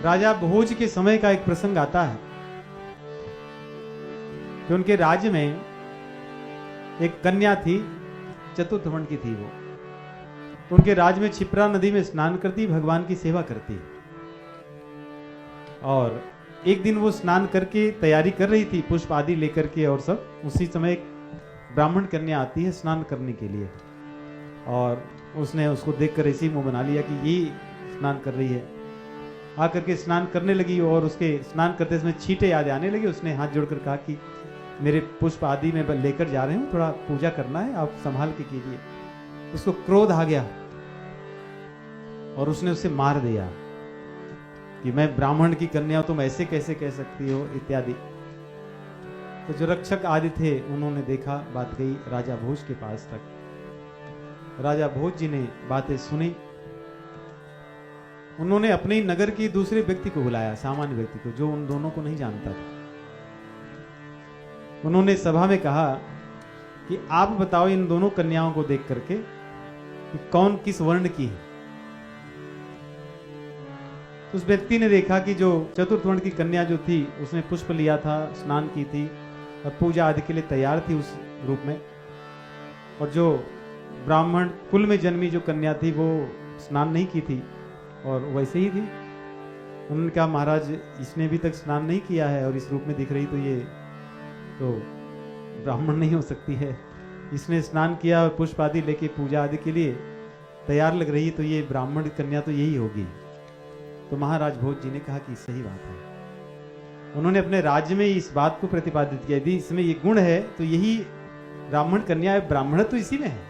राजा भोज के समय का एक प्रसंग आता है कि उनके राज्य में एक कन्या थी, चतुर्थ वर्ण की थी वो। तो उनके राज्य में क्षिप्रा नदी में स्नान करती, भगवान की सेवा करती। और एक दिन वो स्नान करके तैयारी कर रही थी, पुष्प आदि लेकर के और सब। उसी समय एक ब्राह्मण कन्या आती है स्नान करने के लिए, और उसने उसको देखकर ऐसे ही मुंह बना लिया कि ये स्नान कर रही है। आकर के स्नान करने लगी और उसके स्नान करते समय छींटे याद आने लगे। उसने हाथ जोड़कर कहा कि मेरे पुष्प आदि में लेकर जा रहे हूं, थोड़ा पूजा करना है, आप संभाल के कीजिए। उसको क्रोध आ गया और उसने उसे मार दिया कि मैं ब्राह्मण की कन्या, तुम ऐसे कैसे कह सकती हो, इत्यादि। तो जो रक्षक आदि थे उन्होंने देखा, बात गई राजा भोज के पास तक। राजा भोज जी ने बातें सुनी। उन्होंने अपने ही नगर के दूसरे व्यक्ति को बुलाया, सामान्य व्यक्ति को, जो उन दोनों को नहीं जानता था। उन्होंने सभा में कहा कि आप बताओ इन दोनों कन्याओं को देख करके कि कौन किस वर्ण की है। तो उस व्यक्ति ने देखा कि जो चतुर्थ वर्ण की कन्या जो थी, उसने पुष्प लिया था, स्नान की थी और पूजा आदि के लिए तैयार थी उस रूप में। और जो ब्राह्मण कुल में जन्मी जो कन्या थी वो स्नान नहीं की थी और वैसे ही थी। उन्होंने कहा महाराज, इसने अभी तक स्नान नहीं किया है और इस रूप में दिख रही तो ये तो ब्राह्मण नहीं हो सकती है। इसने स्नान किया और पुष्प आदि लेके पूजा आदि के लिए तैयार लग रही, तो ये ब्राह्मण कन्या तो यही होगी। तो महाराज भोज जी ने कहा कि सही बात है। उन्होंने अपने राज्य में इस बात को प्रतिपादित किया, यदि इसमें ये गुण है तो यही ब्राह्मण कन्या है, ब्राह्मण तो इसी में है।